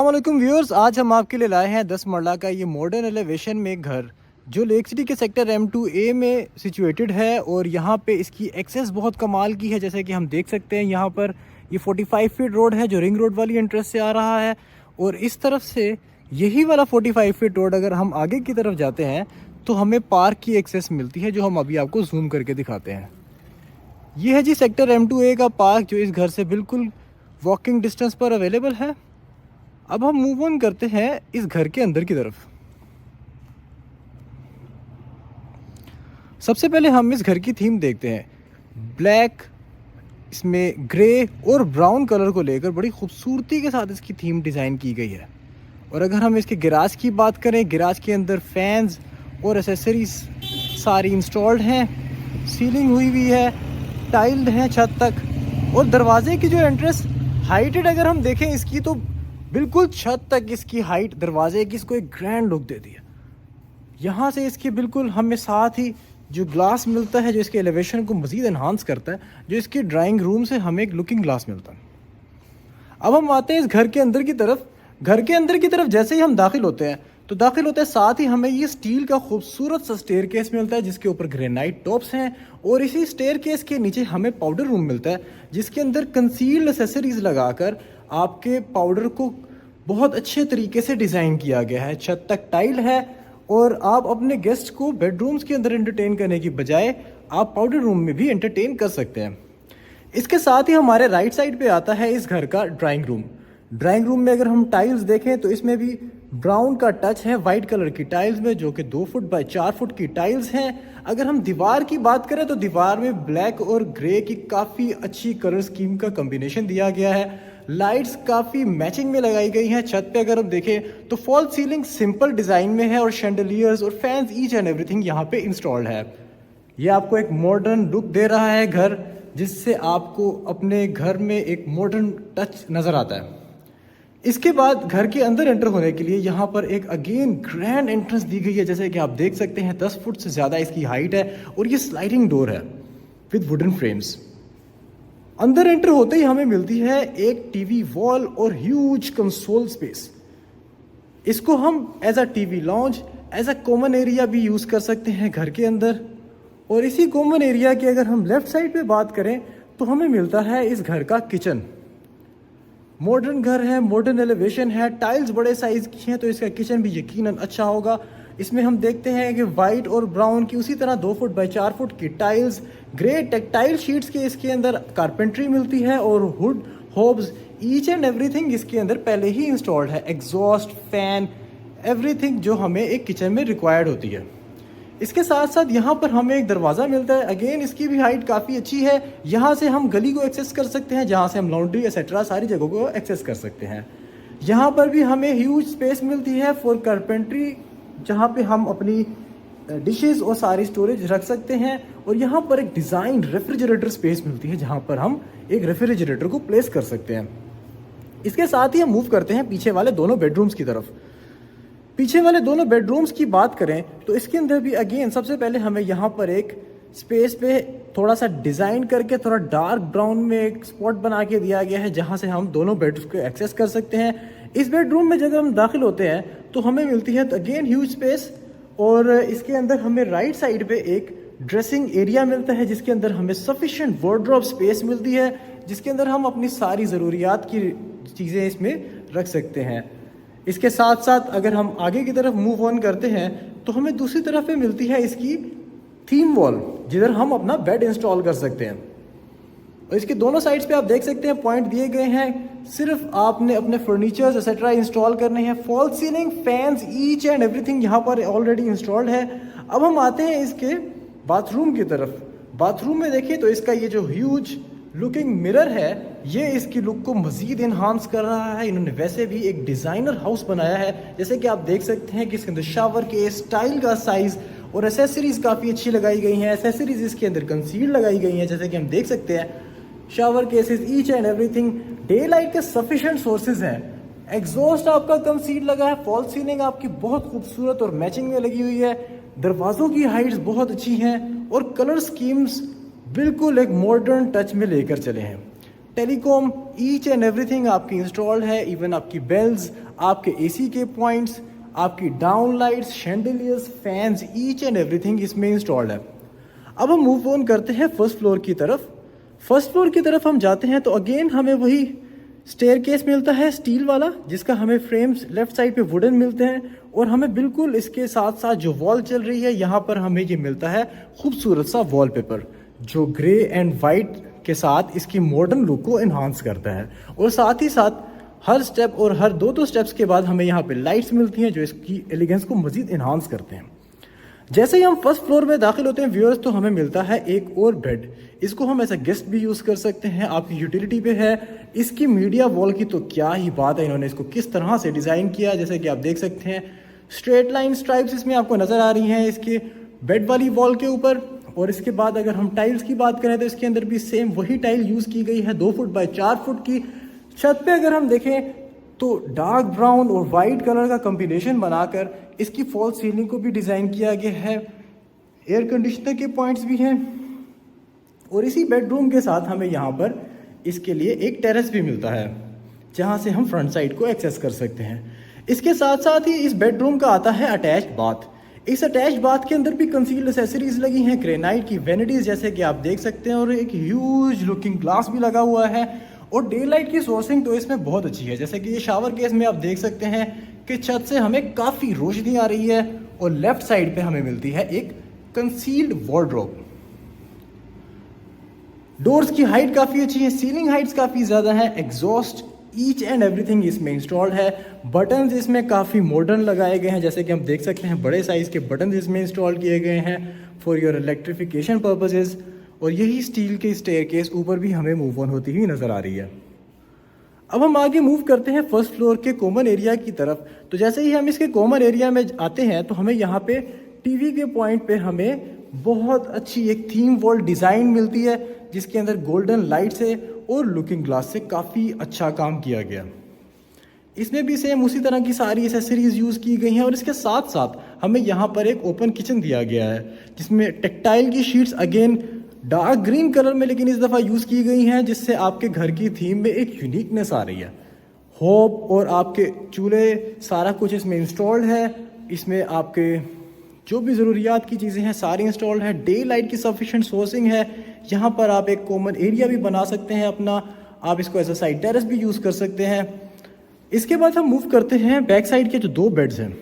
अस्सलामुअलैकुम व्यूअर्स, आज हम आपके लिए लाए हैं 10 मरला का ये मॉडर्न एलिवेशन में घर जो लेक सिटी के सेक्टर M2A में सिचुएटेड है। और यहाँ पे इसकी एक्सेस बहुत कमाल की है। जैसे कि हम देख सकते हैं यहाँ पर ये 45 फीट रोड है जो रिंग रोड वाली एंट्रेंस से आ रहा है। और इस तरफ से यही वाला 45 फीट रोड अगर हम आगे की तरफ जाते हैं तो हमें पार्क की एक्सेस मिलती है, जो हम अभी आपको जूम करके दिखाते हैं। ये है जी सेक्टर M2A का पार्क जो इस घर से बिल्कुल वॉकिंग डिस्टेंस पर अवेलेबल है। अब हम मूव ऑन करते हैं इस घर के अंदर की तरफ। सबसे पहले हम इस घर की थीम देखते हैं। ब्लैक, इसमें ग्रे और ब्राउन कलर को लेकर बड़ी खूबसूरती के साथ इसकी थीम डिज़ाइन की गई है। और अगर हम इसके गिराज की बात करें, गिराज के अंदर फैंस और एसेसरीज सारी इंस्टॉल्ड हैं। सीलिंग हुई हुई है, टाइल्ड है छत तक। और दरवाजे की जो एंट्रेंस हाइटेड अगर हम देखें इसकी, तो बिल्कुल छत तक इसकी हाइट दरवाजे की इसको एक ग्रैंड लुक देती है। यहाँ से इसके बिल्कुल हमें साथ ही जो ग्लास मिलता है जो इसके एलिवेशन को मज़ीद इन्हांस करता है, जो इसके ड्राइंग रूम से हमें एक लुकिंग ग्लास मिलता है। अब हम आते हैं इस घर के अंदर की तरफ। घर के अंदर की तरफ जैसे ही हम दाखिल होते हैं साथ ही हमें ये स्टील का खूबसूरत सा स्टेयर केस मिलता है जिसके ऊपर ग्रेनाइट टॉप्स हैं। और इसी स्टेयर केस के नीचे हमें पाउडर रूम मिलता है जिसके अंदर कंसील्ड एसेसरीज लगाकर आपके पाउडर को बहुत अच्छे तरीके से डिज़ाइन किया गया है। छत तक टाइल है और आप अपने गेस्ट को बेडरूम्स के अंदर एंटरटेन करने की बजाय आप पाउडर रूम में भी एंटरटेन कर सकते हैं। इसके साथ ही हमारे राइट साइड पे आता है इस घर का ड्राइंग रूम। ड्राइंग रूम में अगर हम टाइल्स देखें तो इसमें भी ब्राउन का टच है वाइट कलर की टाइल्स में, जो कि 2 फुट बाय 4 फुट की टाइल्स हैं। अगर हम दीवार की बात करें तो दीवार में ब्लैक और ग्रे की काफ़ी अच्छी कलर स्कीम का कॉम्बिनेशन दिया गया है। लाइट्स काफ़ी मैचिंग में लगाई गई हैं। छत पे अगर हम देखें तो फॉल सीलिंग सिंपल डिज़ाइन में है और शैंडलियर्स और फैंस ईच एंड एवरीथिंग यहाँ पे इंस्टॉल्ड है। ये आपको एक मॉडर्न लुक दे रहा है घर, जिससे आपको अपने घर में एक मॉडर्न टच नज़र आता है। इसके बाद घर के अंदर एंटर होने के लिए यहाँ पर एक अगेन ग्रैंड एंट्रेंस दी गई है। जैसे कि आप देख सकते हैं 10 फुट से ज़्यादा इसकी हाइट है और ये स्लाइडिंग डोर है विद वुडन फ्रेम्स। अंदर एंटर होते ही हमें मिलती है एक टीवी वॉल और ह्यूज कंसोल स्पेस। इसको हम as a TV lounge, as a common area भी यूज़ कर सकते हैं घर के अंदर। और इसी कॉमन एरिया की अगर हम लेफ्ट साइड पे बात करें तो हमें मिलता है इस घर का किचन। मॉडर्न घर है, मॉडर्न एलिवेशन है, टाइल्स बड़े साइज़ की हैं तो इसका किचन भी यकीनन अच्छा होगा। इसमें हम देखते हैं कि वाइट और ब्राउन की उसी तरह 2 फुट बाय 4 फुट की टाइल्स, ग्रे टेक्टाइल शीट्स के इसके अंदर कारपेंट्री मिलती है और hood Hobbes each and everything इसके अंदर पहले ही इंस्टॉल्ड है। एग्जॉस्ट, फैन, एवरीथिंग जो हमें एक किचन में रिक्वायर्ड होती है। इसके साथ साथ यहाँ पर हमें एक दरवाज़ा मिलता है। अगेन इसकी भी हाइट काफ़ी अच्छी है। यहाँ से हम गली को एक्सेस कर सकते हैं जहाँ से हम लॉन्ड्री एक्सेट्रा सारी जगहों को एक्सेस कर सकते हैं। यहाँ पर भी हमें ह्यूज स्पेस मिलती है फॉर कारपेंट्री, जहाँ पे हम अपनी डिशेस और सारी स्टोरेज रख सकते हैं। और यहाँ पर एक डिज़ाइन रेफ्रिजरेटर स्पेस मिलती है जहाँ पर हम एक रेफ्रिजरेटर को प्लेस कर सकते हैं। इसके साथ ही हम मूव करते हैं पीछे वाले दोनों बेडरूम्स की तरफ। पीछे वाले दोनों बेडरूम्स की बात करें तो इसके अंदर भी अगेन सबसे पहले हमें यहाँ पर एक स्पेस पे थोड़ा सा डिज़ाइन करके थोड़ा डार्क ब्राउन में एक स्पॉट बना के दिया गया है जहाँ से हम दोनों बेड्स को एक्सेस कर सकते हैं। इस बेडरूम में जब हम दाखिल होते हैं तो हमें मिलती है तो अगेन ह्यूज स्पेस। और इसके अंदर हमें राइट साइड पे एक ड्रेसिंग एरिया मिलता है जिसके अंदर हमें सफिशेंट वार्डरोब स्पेस मिलती है, जिसके अंदर हम अपनी सारी ज़रूरियात की चीज़ें इसमें रख सकते हैं। इसके साथ साथ अगर हम आगे की तरफ मूव ऑन करते हैं तो हमें दूसरी तरफ पे मिलती है इसकी थीम वॉल, जिधर हम अपना बेड इंस्टॉल कर सकते हैं। और इसके दोनों साइड्स पे आप देख सकते हैं पॉइंट दिए गए हैं। सिर्फ आपने अपने फर्नीचर्स एक्सेट्रा इंस्टॉल करने हैं। Fall ceiling, fans, each and everything यहाँ पर ऑलरेडी इंस्टॉल्ड है। अब हम आते हैं इसके बाथरूम की तरफ। बाथरूम में देखिए तो इसका ये जो ह्यूज लुकिंग मिरर है ये इसकी लुक को मज़ीद इन्हांस कर रहा है। इन्होंने वैसे भी एक डिज़ाइनर हाउस बनाया है। जैसे कि आप देख सकते हैं कि इसके अंदर शावर के स्टाइल का साइज़ और एसेसरीज काफ़ी अच्छी लगाई गई हैं। एसेसरीज इसके अंदर कंसील्ड लगाई गई हैं, जैसे कि हम देख सकते हैं। Shower cases, each and everything, day light के सफिशेंट सोर्सेज हैं। एग्जॉस्ट आपका कंसील्ड लगा है। फॉल सीलिंग आपकी बहुत खूबसूरत और मैचिंग में लगी हुई है। दरवाज़ों की हाइट्स बहुत अच्छी हैं और कलर स्कीम्स बिल्कुल एक मॉडर्न टच में लेकर चले हैं। टेलीकॉम ईच एंड एवरीथिंग आपकी इंस्टॉल्ड है, इवन आपकी बेल्स, आपके एसी के पॉइंट्स, आपकी down lights, chandeliers, fans, each and everything इसमें इंस्टॉल्ड है। अब हम मूव ऑन करते हैं फर्स्ट फ्लोर की तरफ। फर्स्ट फ्लोर की तरफ हम जाते हैं तो अगेन हमें वही स्टेयरकेस मिलता है स्टील वाला, जिसका हमें फ्रेम्स लेफ्ट साइड पे वुडन मिलते हैं, और हमें बिल्कुल इसके साथ साथ जो वॉल चल रही है यहाँ पर हमें ये मिलता है खूबसूरत सा वॉलपेपर, जो ग्रे एंड वाइट के साथ इसकी मॉडर्न लुक को इन्हांस करता है। और साथ ही साथ हर स्टेप और हर दो स्टेप्स के बाद हमें यहाँ पे लाइट्स मिलती हैं जो इसकी एलिगेंस को मजीद इन्हांस करते हैं। जैसे ही हम फर्स्ट फ्लोर में दाखिल होते हैं व्यूअर्स, तो हमें मिलता है एक और बेड। इसको हम एज अ गेस्ट भी यूज़ कर सकते हैं, आपकी यूटिलिटी पे है। इसकी मीडिया वॉल की तो क्या ही बात है, इन्होंने इसको किस तरह से डिज़ाइन किया, जैसे कि आप देख सकते हैं स्ट्रेट लाइन स्ट्राइप्स इसमें आपको नज़र आ रही हैं इसके बेड वाली वॉल के ऊपर। और इसके बाद अगर हम टाइल्स की बात करें तो इसके अंदर भी सेम वही टाइल यूज़ की गई है, 2 फुट बाय 4 फुट की। छत पे अगर हम देखें तो डार्क ब्राउन और वाइट कलर का कॉम्बिनेशन बनाकर इसकी फॉल सीलिंग को भी डिज़ाइन किया गया है। एयर कंडीशनर के पॉइंट्स भी हैं, और इसी बेडरूम के साथ हमें यहाँ पर इसके लिए एक टेरेस भी मिलता है जहाँ से हम फ्रंट साइड को एक्सेस कर सकते हैं। इसके साथ साथ ही इस बेडरूम का आता है अटैच्ड बाथ। इस अटैच्ड बाथ के अंदर भी कंसील्ड एक्सेसरीज लगी हैं, ग्रेनाइट की वेनिटीज जैसे कि आप देख सकते हैं, और एक ह्यूज लुकिंग ग्लास भी लगा हुआ है। और डे लाइट की सोर्सिंग तो इसमें बहुत अच्छी है, जैसे कि ये शावर केस में आप देख सकते हैं कि छत से हमें काफ़ी रोशनी आ रही है, और लेफ्ट साइड पे हमें मिलती है एक कंसील्ड वार्डरोब। डोर्स की हाइट काफ़ी अच्छी है, सीलिंग हाइट्स काफ़ी ज़्यादा है, एग्जॉस्ट ईच एंड एवरीथिंग इसमें इंस्टॉल्ड है। बटन्स इसमें काफ़ी मॉडर्न लगाए गए हैं, जैसे कि हम देख सकते हैं बड़े साइज़ के बटन्स इसमें इंस्टॉल किए गए हैं फॉर योर इलेक्ट्रिफिकेशन पर्पसेस। और यही स्टील के स्टेयरकेस ऊपर भी हमें मूव ऑन होती हुई नज़र आ रही है। अब हम आगे मूव करते हैं फर्स्ट फ्लोर के कॉमन एरिया की तरफ। तो जैसे ही हम इसके कॉमन एरिया में आते हैं तो हमें यहाँ पे टीवी के पॉइंट पे हमें बहुत अच्छी एक थीम वॉल डिज़ाइन मिलती है, जिसके अंदर गोल्डन लाइट से और लुकिंग ग्लास से काफ़ी अच्छा काम किया गया। इसमें भी सेम उसी तरह की सारी एसेसरीज यूज़ की गई हैं, और इसके साथ साथ हमें यहाँ पर एक ओपन किचन दिया गया है, जिसमें टेक्टाइल की sheets again dark green colour में लेकिन इस दफ़ा यूज़ की गई हैं, जिससे आपके घर की थीम में एक यूनिकनेस आ रही है। होब और आपके चूल्हे सारा कुछ इसमें इंस्टॉल्ड है। इसमें आपके जो भी ज़रूरियात की चीज़ें हैं सारी इंस्टॉल्ड हैं। डे लाइट की सफिशेंट सोर्सिंग है। यहाँ पर आप एक कॉमन एरिया भी बना सकते हैं अपना, आप इसको एज अ साइड टेरेस भी यूज़ कर सकते हैं। इसके बाद हम मूव करते हैं बैक साइड के जो 2 बेड्स हैं,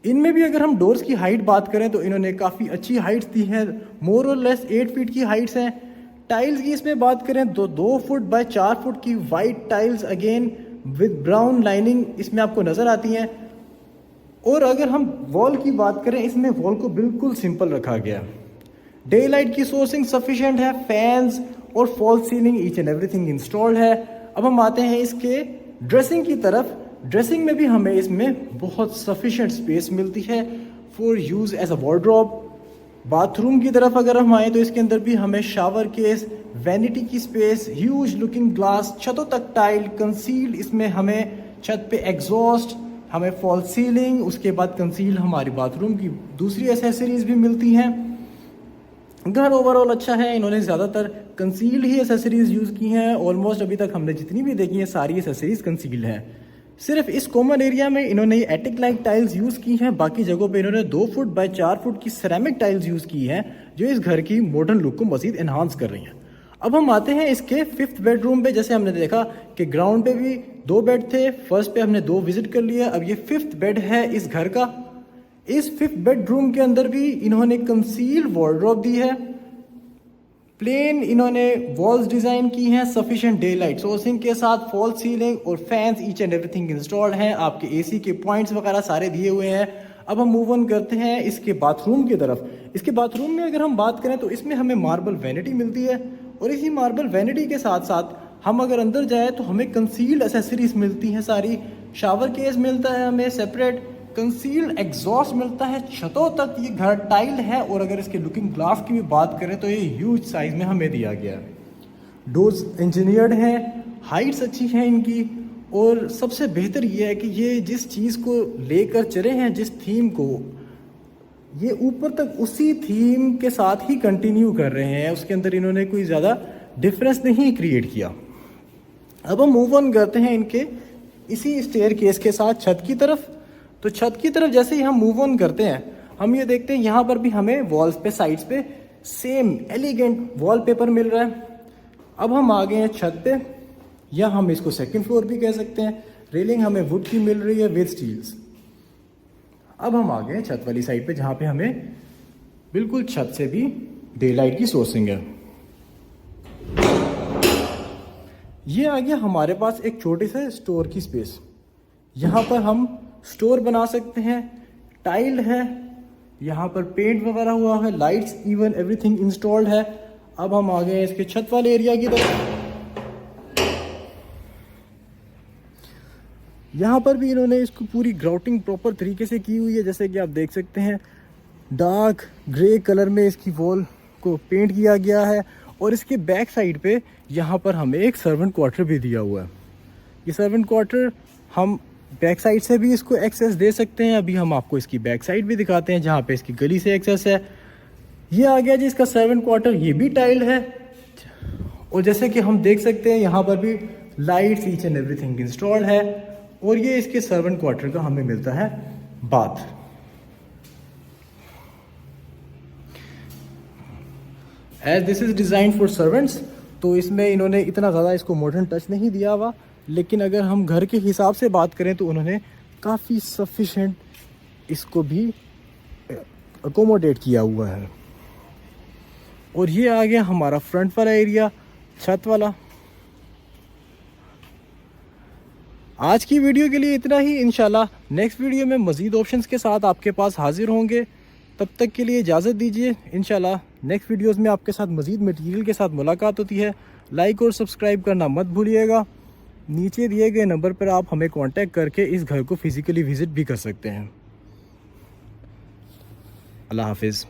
इनमें भी अगर हम डोर्स की हाइट बात करें तो इन्होंने काफ़ी अच्छी हाइट्स दी हैं, मोर और लेस 8 फीट की हाइट्स हैं। टाइल्स की इसमें बात करें तो 2 फुट बाय 4 फुट की white tiles again with brown lining इसमें आपको नज़र आती हैं। और अगर हम वॉल की बात करें, इसमें वॉल को बिल्कुल सिंपल रखा गया। डे लाइट की सोर्सिंग सफिशेंट है, फैंस और fall ceiling each and everything installed है। अब हम आते हैं इसके ड्रेसिंग की तरफ। ड्रेसिंग में भी हमें इसमें बहुत सफिशेंट स्पेस मिलती है for use as a wardrobe. Bathroom की तरफ अगर हम आएँ तो इसके अंदर भी हमें शावर केस, वैनिटी की स्पेस, ह्यूज लुकिंग ग्लास, छतों तक टाइल कंसील्ड, इसमें हमें छत पे एग्जॉस्ट, हमें फॉल सीलिंग, उसके बाद कंसील हमारी बाथरूम की दूसरी एसेसरीज भी मिलती हैं। घर ओवरऑल अच्छा है, इन्होंने ज़्यादातर कंसील्ड ही एसेसरीज यूज़ की हैं। ऑलमोस्ट अभी तक हमने जितनी भी देखी हैं सारी एसेसरीज कंसील्ड हैं। सिर्फ इस कॉमन एरिया में इन्होंने एटिक लाइक टाइल्स यूज़ की हैं, बाकी जगहों पे इन्होंने 2 फुट बाय 4 फुट की सेरेमिक टाइल्स यूज़ की हैं, जो इस घर की मॉडर्न लुक को मज़ीद इन्हांस कर रही हैं। अब हम आते हैं इसके 5th बेडरूम पे। जैसे हमने देखा कि ग्राउंड पे भी 2 बेड थे, फर्स्ट पे हमने 2 विजिट कर लिया, अब ये 5th बेड है इस घर का। इस 5th बेडरूम के अंदर भी इन्होंने कंसील्ड वार्डरोब दी है, प्लेन इन्होंने वॉल्स डिज़ाइन की हैं, सफिशिएंट डे लाइट सोर्सिंग के साथ, फॉल सीलिंग और fans each and everything installed हैं। आपके एसी के पॉइंट्स वगैरह सारे दिए हुए हैं। अब हम मूव ऑन करते हैं इसके बाथरूम की तरफ। इसके बाथरूम में अगर हम बात करें तो इसमें हमें मार्बल वैनिटी मिलती है, और इसी मार्बल वैनिटी के साथ साथ हम अगर अंदर जाए तो हमें कंसील्ड एसेसरीज मिलती हैं सारी। शावर केस मिलता है हमें सेपरेट, कंसील्ड एग्जॉस्ट मिलता है, छतों तक ये घर टाइल है। और अगर इसके लुकिंग ग्लास की भी बात करें तो ये ह्यूज साइज में हमें दिया गया है। डोर्स इंजीनियर्ड हैं, हाइट्स अच्छी हैं इनकी, और सबसे बेहतर ये है कि ये जिस चीज़ को लेकर चले हैं, जिस थीम को, ये ऊपर तक उसी थीम के साथ ही कंटिन्यू कर रहे हैं। उसके अंदर इन्होंने कोई ज़्यादा डिफरेंस नहीं क्रिएट किया। अब हम मूव ऑन करते हैं इनके इसी स्टेयर केस के साथ छत की तरफ। तो छत की तरफ जैसे ही हम मूव ऑन करते हैं, हम ये देखते हैं यहाँ पर भी हमें वॉल्स पे साइड्स पे सेम एलिगेंट वॉलपेपर मिल रहा है। अब हम आ गए हैं छत पे, या हम इसको सेकंड फ्लोर भी कह सकते हैं। रेलिंग हमें वुड की मिल रही है विद स्टील्स। अब हम आ गए हैं छत वाली साइड पे, जहाँ पे हमें बिल्कुल छत से भी डे लाइट की सोर्सिंग है। ये आ गया हमारे पास एक छोटे से स्टोर की स्पेस। यहाँ पर हम स्टोर बना सकते हैं, टाइल्ड है, यहाँ पर पेंट वगैरह हुआ है, लाइट्स इवन एवरीथिंग इंस्टॉल्ड है। अब हम आ गए हैं इसके छत वाले एरिया की तरफ। यहाँ पर भी इन्होंने इसको पूरी ग्राउटिंग प्रॉपर तरीके से की हुई है, जैसे कि आप देख सकते हैं डार्क ग्रे कलर में इसकी वॉल को पेंट किया गया है। और इसके बैक साइड पे यहाँ पर हमें एक सर्वेंट क्वार्टर भी दिया हुआ है। ये सर्वेंट क्वार्टर हम बैक साइड से भी इसको एक्सेस दे सकते हैं। अभी हम आपको इसकी बैक साइड भी दिखाते हैं, जहाँ पे इसकी गली से एक्सेस है। ये आ गया जी इसका सर्वेंट क्वार्टर, ये भी टाइल्ड है। और जैसे कि हम देख सकते हैं यहाँ पर भी lights each and everything installed है। और ये इसके सर्वेंट क्वार्टर का हमें मिलता है bath. As this is design for servants, तो इसमें इन्होंने इतना ज़्यादा इसको मॉडर्न टच नहीं दिया हुआ, लेकिन अगर हम घर के हिसाब से बात करें तो उन्होंने काफ़ी सफिशेंट इसको भी अकोमोडेट किया हुआ है। और ये आ गया हमारा फ्रंट वाला एरिया, छत वाला। आज की वीडियो के लिए इतना ही। इंशाल्लाह नेक्स्ट वीडियो में मज़ीद ऑप्शंस के साथ आपके पास हाजिर होंगे। तब तक के लिए इजाज़त दीजिए। इंशाल्लाह नेक्स्ट वीडियोस में आपके साथ मज़ीद मटेरियल के साथ मुलाकात होती है। लाइक और सब्सक्राइब करना मत भूलिएगा। नीचे दिए गए नंबर पर आप हमें कांटेक्ट करके इस घर को फिज़िकली विज़िट भी कर सकते हैं। अल्लाह हाफिज़।